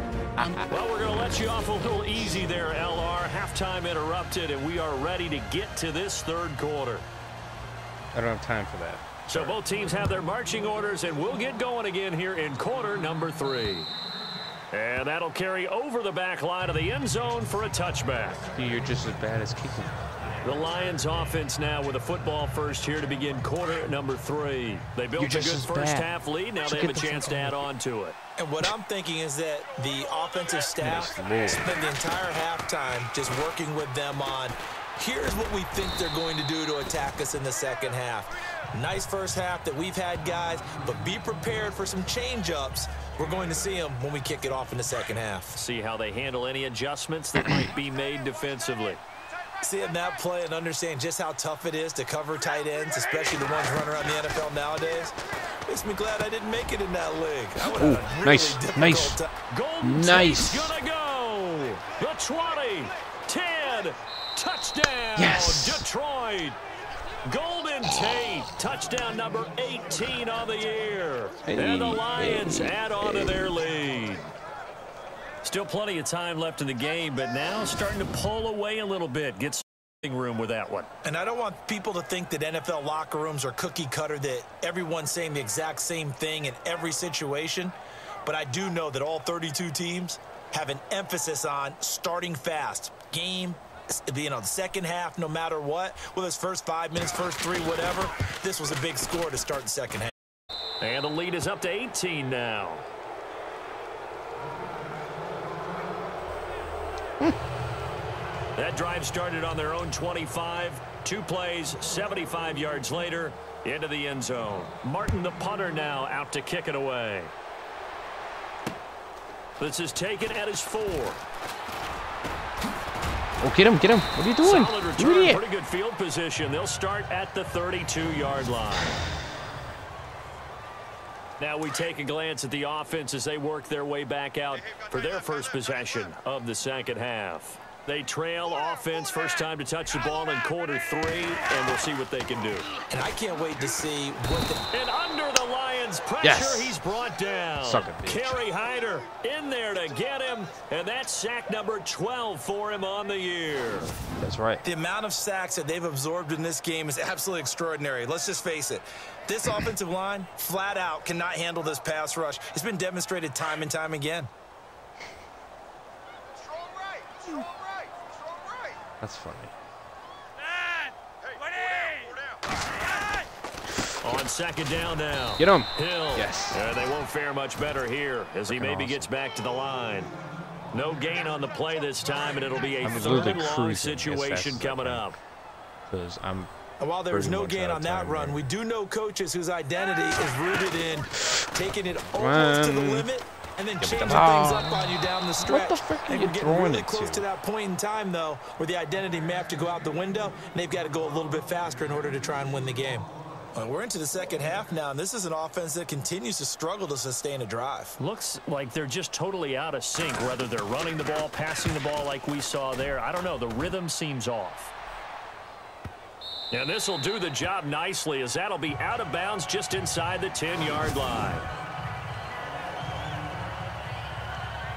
Well, we're going to let you off a little easy there, LR. Halftime interrupted, and we are ready to get to this third quarter. I don't have time for that. So both teams have their marching orders, and we'll get going again here in quarter number 3. And that'll carry over the back line of the end zone for a touchback. You're just as bad as kicking. The Lions offense now with a football first here to begin quarter number 3. They built a good first half lead. Now they have a chance to add on to it. And what I'm thinking is that the offensive staff spent the entire halftime just working with them on, here's what we think they're going to do to attack us in the second half. Nice first half that we've had, guys, but be prepared for some change-ups. We're going to see them when we kick it off in the second half. See how they handle any adjustments that might be made defensively. Seeing that play and understand just how tough it is to cover tight ends, especially the ones running around the NFL nowadays, makes me glad I didn't make it in that league. I would have a really difficult time. Golden Tate's gonna go. The 20, 10, touchdown, yes. Detroit. Golden Golden Tate, touchdown number 18 on the year. And the Lions add on to their lead. Still plenty of time left in the game, but now starting to pull away a little bit. Gets room with that one. And I don't want people to think that NFL locker rooms are cookie cutter, that everyone's saying the exact same thing in every situation. But I do know that all 32 teams have an emphasis on starting fast. Game, the second half, no matter what, whether it's first 5 minutes, first 3, whatever. This was a big score to start the second half. And the lead is up to 18 now. That drive started on their own 25. 2 plays, 75 yards later, into the end zone. Martin, the punter, now out to kick it away. This is taken at his 4. Oh, get him, get him. What are you doing? Solid return, pretty good field position. They'll start at the 32-yard line. Now we take a glance at the offense as they work their way back out for their first possession of the second half. They trail offense, first time to touch the ball in quarter 3, and we'll see what they can do. And I can't wait to see what the... And under the Lions' pressure, yes. He's brought down. Suck it, bitch. Kerry Hyder in there to get him, and that's sack number 12 for him on the year. That's right. The amount of sacks that they've absorbed in this game is absolutely extraordinary. Let's just face it. This offensive line, flat out, cannot handle this pass rush. It's been demonstrated time and time again. That's funny. On second down now. Get him. Hill. Yes. They won't fare much better here as he maybe gets back to the line. No gain on the play this time, and it'll be a third and long situation coming up. Because I'm... While there's no gain on that run, we do know coaches whose identity is rooted in taking it almost to the limit and then changing things up on you down the stretch. What the frick are you getting throwing really it close to? to that point in time, though, where the identity may have to go out the window, and they've got to go a little bit faster in order to try and win the game. Well, we're into the second half now, and this is an offense that continues to struggle to sustain a drive. Looks like they're just totally out of sync, whether they're running the ball, passing the ball like we saw there. I don't know. The rhythm seems off. And this will do the job nicely, as that'll be out of bounds just inside the 10-yard line.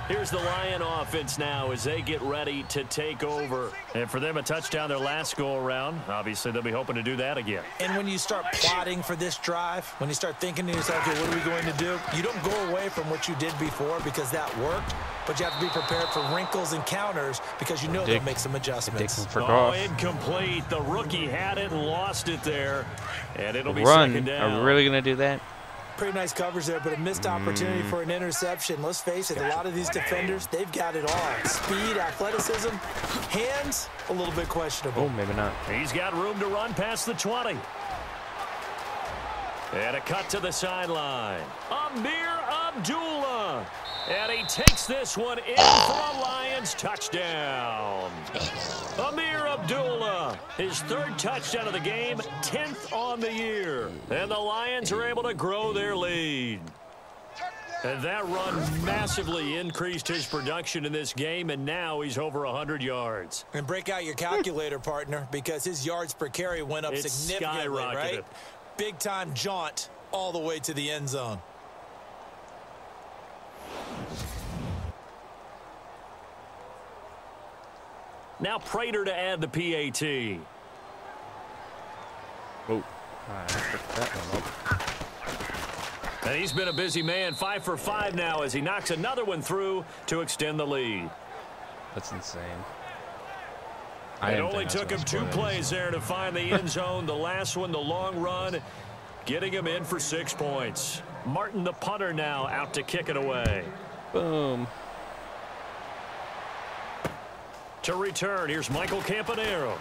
Here's the Lion offense now as they get ready to take over. And for them, a touchdown their last go-around. Obviously, they'll be hoping to do that again. And when you start plotting for this drive, when you start thinking to yourself, okay, what are we going to do? You don't go away from what you did before because that worked, but you have to be prepared for wrinkles and counters because you know they'll make some adjustments. Oh, incomplete. The rookie had it and lost it there. And it'll be second down. Are we really going to do that? Pretty nice coverage there, but a missed opportunity for an interception. Let's face it, a lot of these defenders, they've got it all. Speed, athleticism, hands, a little bit questionable. Oh, maybe not. He's got room to run past the 20. And a cut to the sideline. Amir Abdullah. And he takes this one in for a Lions touchdown. Amir Abdullah, his 3rd touchdown of the game, 10th on the year. And the Lions are able to grow their lead. And that run massively increased his production in this game, and now he's over 100 yards. And break out your calculator, partner, because his yards per carry went up significantly, right? Big-time jaunt all the way to the end zone. Now Prater to add the PAT. Oh, I picked that one up. And he's been a busy man, 5 for 5 now as he knocks another one through to extend the lead. That's insane. It only took him 2 plays there to find the end zone. The last one, the long run, getting him in for 6 points. Martin, the punter, now out to kick it away. Boom. To return, here's Michael Campanero.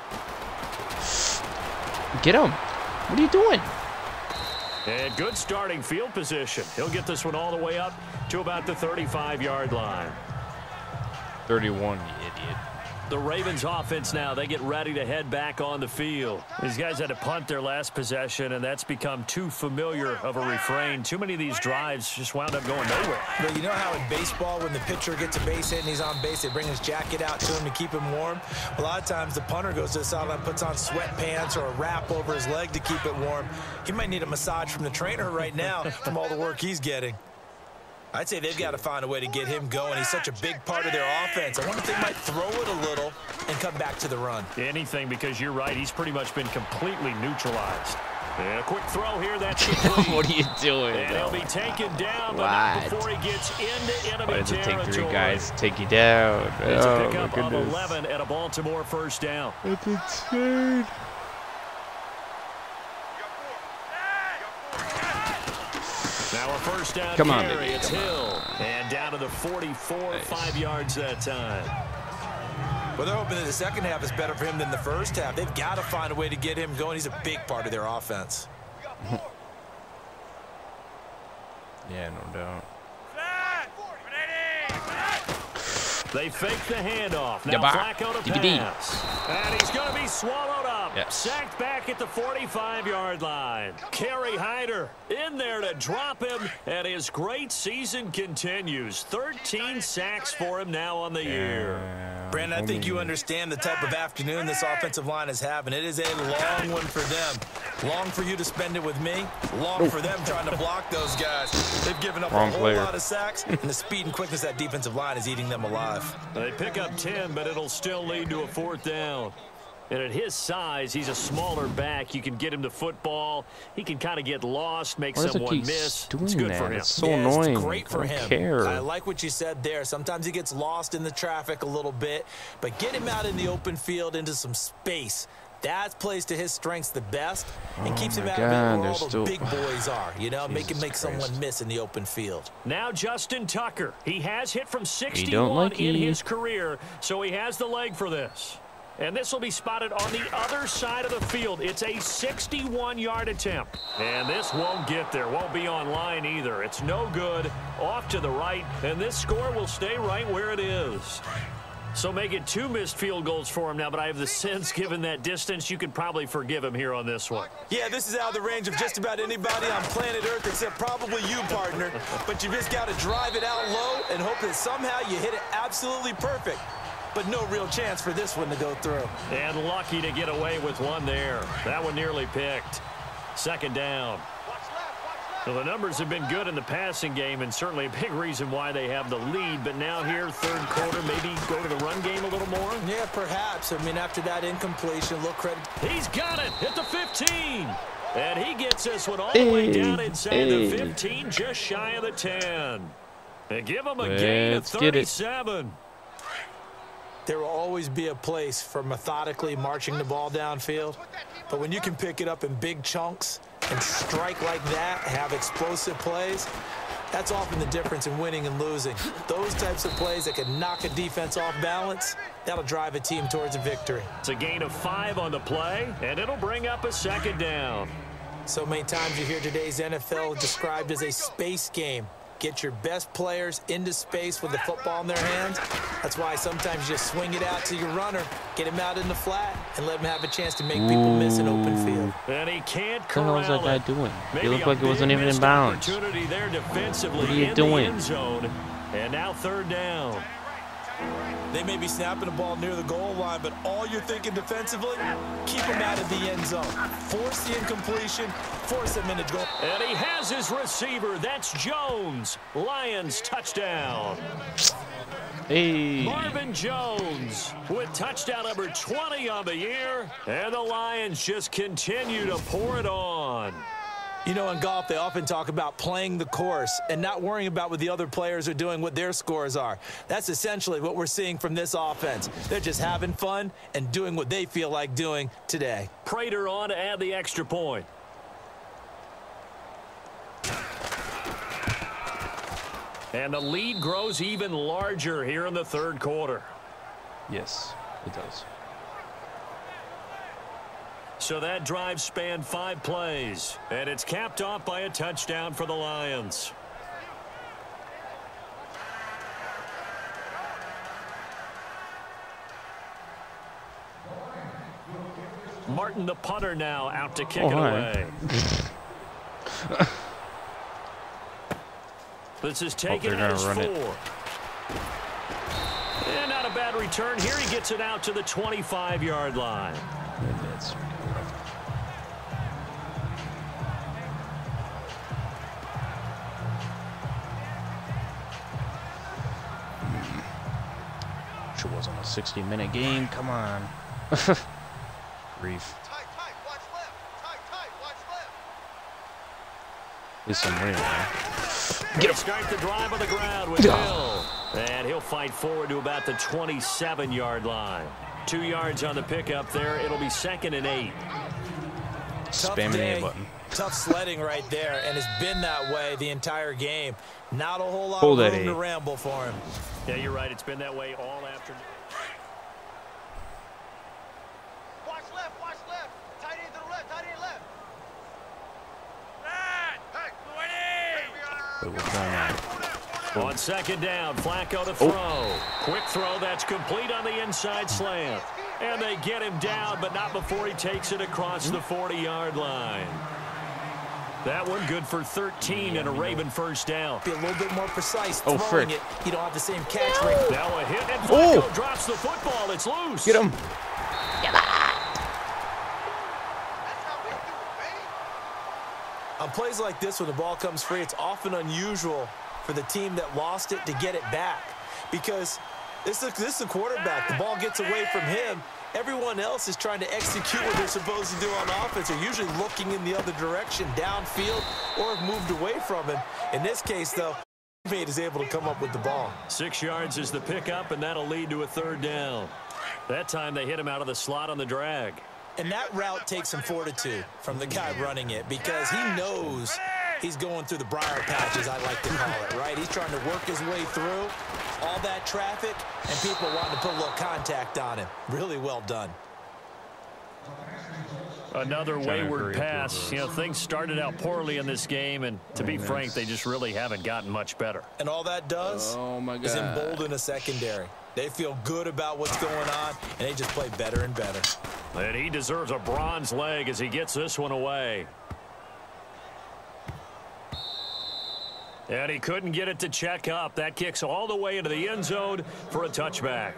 Get him. What are you doing? And good starting field position. He'll get this one all the way up to about the 35-yard line. 31, you idiot. The Ravens offense now, they get ready to head back on the field. These guys had to punt their last possession, and that's become too familiar of a refrain. Too many of these drives just wound up going nowhere. Well, you know how in baseball, when the pitcher gets a base hit and he's on base, they bring his jacket out to him to keep him warm? A lot of times the punter goes to the sideline, puts on sweatpants or a wrap over his leg to keep it warm. He might need a massage from the trainer right now from all the work he's getting. I'd say they've got to find a way to get him going. He's such a big part of their offense. I wonder if they might throw it a little and come back to the run. Anything, because you're right. He's pretty much been completely neutralized. And a quick throw here. That's complete. What are you doing? And he'll be taken down, but not before he gets into enemy Why does it territory. take 3 guys to take you down? It's a Oh, pickup my of goodness. 11 at a Baltimore first down. That's insane. Now a first down Come on, carry. baby. It's Hill. And down to the 44, 5 yards that time. Well, they're hoping that the second half is better for him than the first half. They've got to find a way to get him going. He's a big part of their offense. Yeah, no doubt. They fake the handoff. Now Yabba. Flacco to DVD. pass. And he's going to be swallowed up. Yes. Sacked back at the 45-yard line. Kerry Hyder in there to drop him, and his great season continues. 13 sacks for him now on the year. Brandon, I think you understand the type of afternoon this offensive line is having. It is a long one for them. Long for you to spend it with me. Long for them trying to block those guys. They've given up a whole lot of sacks, and the speed and quickness of that defensive line is eating them alive. They pick up 10, but it'll still lead to a 4th down. And at his size, he's a smaller back. You can get him to football. He can kind of get lost, make someone miss. It's good for him. It's so annoying. It's great for I don't him. care. I like what you said there. Sometimes he gets lost in the traffic a little bit, but get him out in the open field into some space. That plays to his strengths the best and keeps him out of it where all the big boys are. You know, make someone miss in the open field. Now Justin Tucker. He has hit from 61 in his career, so he has the leg for this. And this will be spotted on the other side of the field. It's a 61-yard attempt. And this won't get there. Won't be on line either. It's no good. Off to the right. And this score will stay right where it is. So make it 2 missed field goals for him now, but I have the sense, given that distance, you could probably forgive him here on this one. Yeah, this is out of the range of just about anybody on planet Earth except probably you, partner. But you just got to drive it out low and hope that somehow you hit it absolutely perfect. But no real chance for this one to go through. And lucky to get away with one there. That one nearly picked. 2nd down. Well, the numbers have been good in the passing game, and certainly a big reason why they have the lead. But now here, 3rd quarter, maybe go to the run game a little more? Yeah, perhaps. I mean, after that incompletion, a little credit. He's got it at the 15. And he gets this one all the way down inside the 15, just shy of the 10. And give him a gain of 37. There will always be a place for methodically marching the ball downfield. But when you can pick it up in big chunks and strike like that, have explosive plays, that's often the difference in winning and losing. Those types of plays that can knock a defense off balance, that'll drive a team towards a victory. It's a gain of 5 on the play, and it'll bring up a 2nd down. So many times you hear today's NFL described as a space game. Get your best players into space with the football in their hands. That's why sometimes you just swing it out to your runner, get him out in the flat, and let him have a chance to make people miss an open field. And he can't corral it. What the hell is that guy doing? He looked like it wasn't even in bounds. Opportunity there defensively. What are you in doing? The end zone. And now 3rd down. They may be snapping the ball near the goal line, but all you're thinking defensively, keep them out of the end zone. Force the incompletion, force them into goal. And he has his receiver. That's Jones. Lions touchdown. Hey. Marvin Jones with touchdown number 20 on the year. And the Lions just continue to pour it on. You know, in golf, they often talk about playing the course and not worrying about what the other players are doing, what their scores are. That's essentially what we're seeing from this offense. They're just having fun and doing what they feel like doing today. Prater on to add the extra point. And the lead grows even larger here in the 3rd quarter. Yes, it does. So that drive spanned 5 plays, and it's capped off by a touchdown for the Lions. Martin, the punter, now out to kick it away. This is taken as 4. And not a bad return here. He gets it out to the 25-yard line. It wasn't a 60-minute game. Come on. Grief. At least I'm winning now. Get him. Start the drive on the ground with Hill. And he'll fight forward to about the 27-yard line. 2 yards on the pickup there. It'll be 2nd and 8. Spamming the A button. Tough sledding right there, and it's been that way the entire game. Not a whole lot of room to ramble for him. Yeah, you're right. It's been that way all afternoon. Watch left, watch left. Tight end to the left, tight end left. Wait, what's going on? On 2nd down, Flacco to throw. Quick throw that's complete on the inside slant. And they get him down, but not before he takes it across the 40-yard line. That one good for 13 and a Raven first down. Be a little bit more precise throwing it. You don't have the same catch rate. Now a hit, and Flacco drops the football. It's loose. Get him. On plays like this, when the ball comes free, it's often unusual for the team that lost it to get it back. Because this is a quarterback. The ball gets away from him. Everyone else is trying to execute what they're supposed to do on offense. They're usually looking in the other direction, downfield, or have moved away from him. In this case, though, teammate is able to come up with the ball. 6 yards is the pickup, and that'll lead to a 3rd down. That time they hit him out of the slot on the drag. And that route takes some fortitude from the guy running it because he knows he's going through the briar patches, I like to call it, right? He's trying to work his way through all that traffic and people wanting to put a little contact on him. Really well done. Another wayward pass. You know, things started out poorly in this game, and to be frank, they just really haven't gotten much better. And all that does is embolden a secondary. They feel good about what's going on, and they just play better and better. And he deserves a bronze leg as he gets this one away. And he couldn't get it to check up. That kicks all the way into the end zone for a touchback.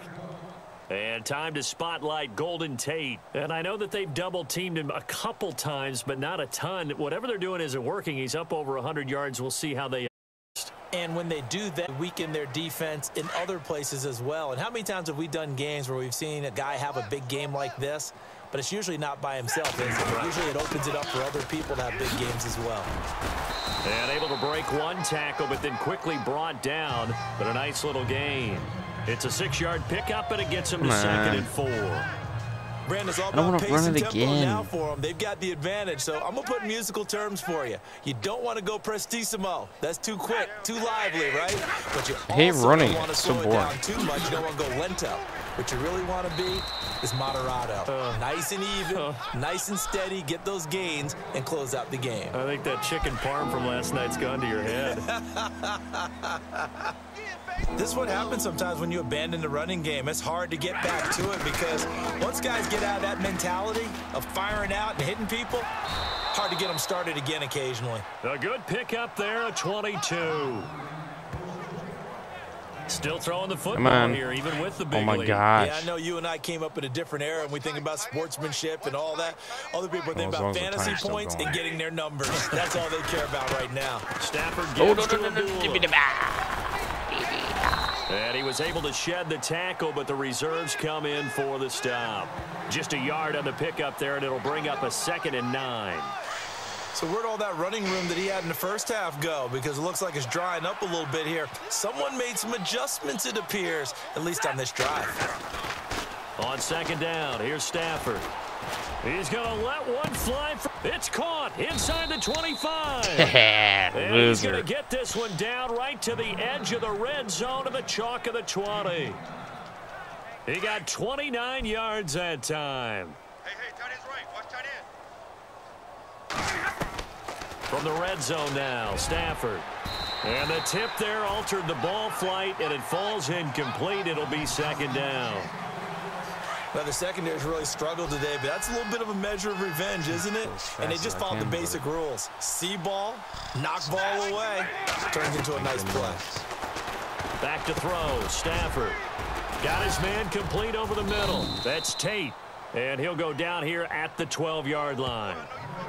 And time to spotlight Golden Tate. And I know that they've double-teamed him a couple times, but not a ton. Whatever they're doing isn't working. He's up over 100 yards. We'll see how they... And when they do that, weaken their defense in other places as well. And how many times have we done games where we've seen a guy have a big game like this, but it's usually not by himself, is it? Usually it opens it up for other people to have big games as well. And able to break one tackle, but then quickly brought down. But a nice little gain. It's a 6-yard pickup, and it gets him to 2nd and 4. Brandon's all about pace and tempo now for them. They've got the advantage, so I'm going to put musical terms for you. You don't want to go prestissimo. That's too quick, too lively, right? But you also don't want to slow it down too much. You don't want to go lento. What you really want to be is moderato. Nice and even, nice and steady, get those gains, and close out the game. I think that chicken parm from last night's gone to your head. This is what happens sometimes when you abandon the running game. It's hard to get back to it because once guys get out of that mentality of firing out and hitting people, hard to get them started again occasionally. A good pickup there, a 22. Still throwing the football here, even with the big lead. Oh, my gosh. Yeah, I know you and I came up in a different era, and we think about sportsmanship and all that. Other people are thinking about fantasy points and getting their numbers. That's all they care about right now. Stafford gets to Abdullah. And he was able to shed the tackle, but the reserves come in for the stop. Just a yard on the pickup there, and it'll bring up a 2nd and 9. So where'd all that running room that he had in the first half go? Because it looks like it's drying up a little bit here. Someone made some adjustments, it appears, at least on this drive. On 2nd down, here's Stafford. He's going to let one fly. It's caught inside the 25. And he's going to get this one down right to the edge of the red zone of the chalk of the 20. He got 29 yards that time. Hey, tight end's right. Watch tight end. From the red zone now, Stafford. And the tip there altered the ball flight, and it falls incomplete. It'll be 2nd down. Well, the secondary's really struggled today, but that's a little bit of a measure of revenge, isn't it? And they just followed the basic rules. See ball, knock ball away. Turns into a nice play. Back to throw. Stafford got his man complete over the middle. That's Tate. And he'll go down here at the 12-yard line.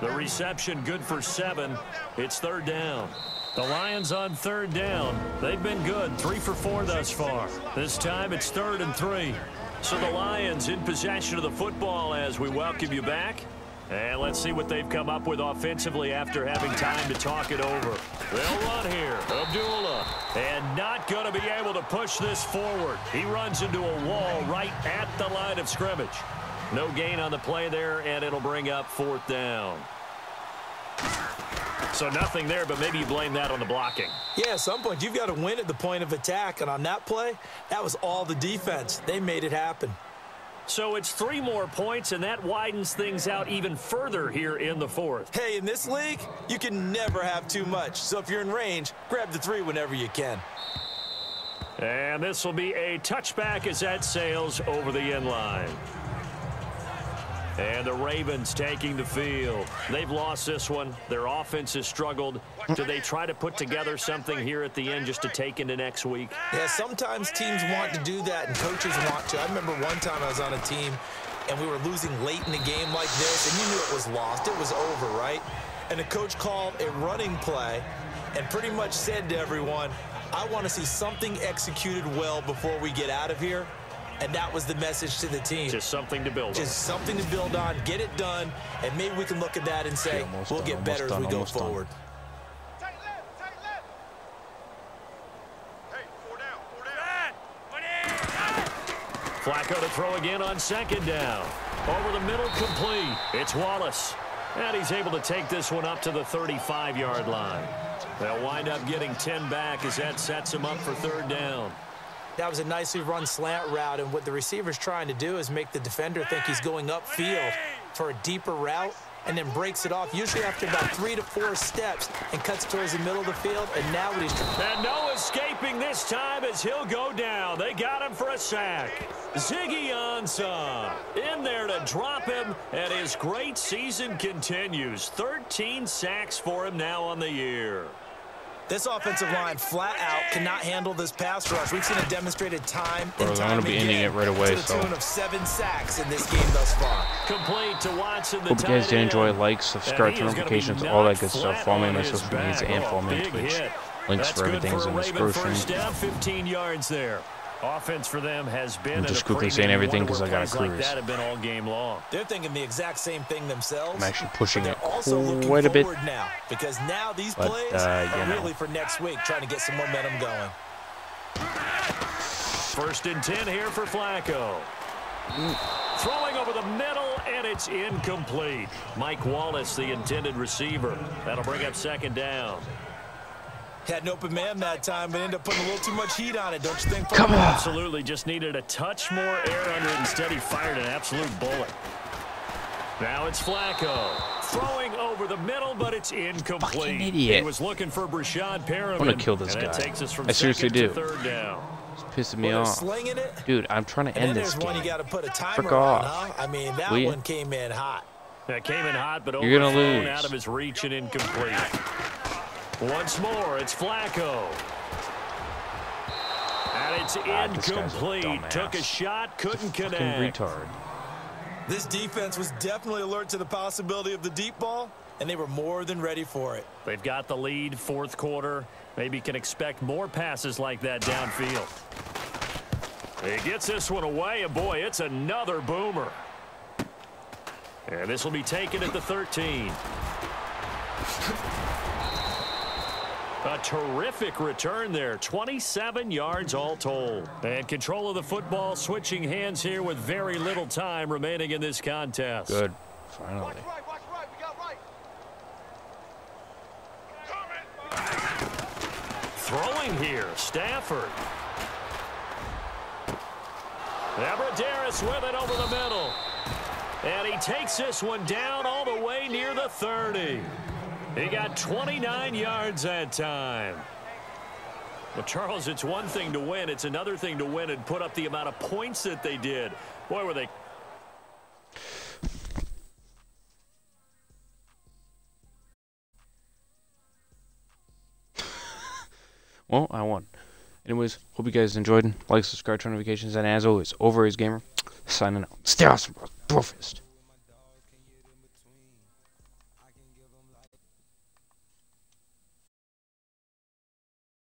The reception good for 7. It's third down. The Lions on third down. They've been good, 3 for 4 thus far. This time it's 3rd and 3. So the Lions in possession of the football as we welcome you back. And let's see what they've come up with offensively after having time to talk it over. They'll run here. Abdullah. And not going to be able to push this forward. He runs into a wall right at the line of scrimmage. No gain on the play there, and it'll bring up 4th down. So nothing there, but maybe you blame that on the blocking. Yeah, at some point you've got to win at the point of attack, and on that play, that was all the defense. They made it happen. So it's 3 more points, and that widens things out even further here in the 4th. Hey, in this league, you can never have too much. So if you're in range, grab the 3 whenever you can. And this will be a touchback as that sails over the end line. And the Ravens taking the field. They've lost this one. Their offense has struggled. Do they try to put together something here at the end just to take into next week? Yeah, sometimes teams want to do that and coaches want to. I remember one time I was on a team and we were losing late in a game like this, and you knew it was lost. It was over, right? And the coach called a running play and pretty much said to everyone, I want to see something executed well before we get out of here. And that was the message to the team. Just something to build on. Just something to build on, get it done, and maybe we can look at that and say, we'll get better as we go forward. Flacco to throw again on 2nd down. Over the middle, complete. It's Wallace. And he's able to take this one up to the 35-yard line. They'll wind up getting 10 back as that sets him up for 3rd down. That was a nicely run slant route, and what the receiver's trying to do is make the defender think he's going upfield for a deeper route and then breaks it off, usually after about 3 to 4 steps, and cuts towards the middle of the field, and now what he's trying. And no escaping this time as he'll go down. They got him for a sack. Ziggy Ansah in there to drop him, and his great season continues. 13 sacks for him now on the year. This offensive line flat out cannot handle this pass rush. We've seen it demonstrated time and time I'm going to be ending it right away. To the tune of 7 sacks in this game thus far. Complete to Watson. Hope you guys did enjoy. Like, subscribe, turn notifications, all that good stuff. Follow me on my social medias and follow me on Twitch. Links for everything is in the description. First down, 15 yards there. Offense for them has been. I'm just quickly saying everything because I got a cruise. Like that have been all game long. They're thinking the exact same thing themselves. I'm actually pushing it also quite a bit now, because now these plays are really for next week, trying to get some momentum going. 1st and 10 here for Flacco. Throwing over the middle, and it's incomplete. Mike Wallace, the intended receiver. That'll bring up 2nd down. Had an open man that time, but ended up putting a little too much heat on it, don't you think? Come on. Absolutely, just needed a touch more air under it. Instead, he fired an absolute bullet. Now it's Flacco. Throwing over the middle, but it's incomplete. Fucking idiot. He was looking for Brashad Perriman. I want to kill this guy. Takes us from I seriously do. 3rd down. It's pissing me off. Dude, I'm trying to end this game. One you got to put a timer Frick on, off. huh? I mean, that one came in hot. That came in hot, but you're gonna overthrown lose. Out of his reach and incomplete. Once more, it's Flacco. And it's incomplete. Took a shot, couldn't connect. Retard. This defense was definitely alert to the possibility of the deep ball, and they were more than ready for it. They've got the lead, 4th quarter. Maybe can expect more passes like that downfield. He gets this one away, and boy, it's another boomer. And this will be taken at the 13. A terrific return there. 27 yards all told. And control of the football switching hands here with very little time remaining in this contest. Good. Finally. Throwing here, Stafford. Abradaris with it over the middle. And he takes this one down all the way near the 30. He got 29 yards that time. Well, Charles, it's one thing to win. It's another thing to win and put up the amount of points that they did. Boy, were they Well, I won. Anyways, hope you guys enjoyed. Like, subscribe, turn notifications, and as always, Overrated Gamer, signing out. Stay awesome, bro. Brofist.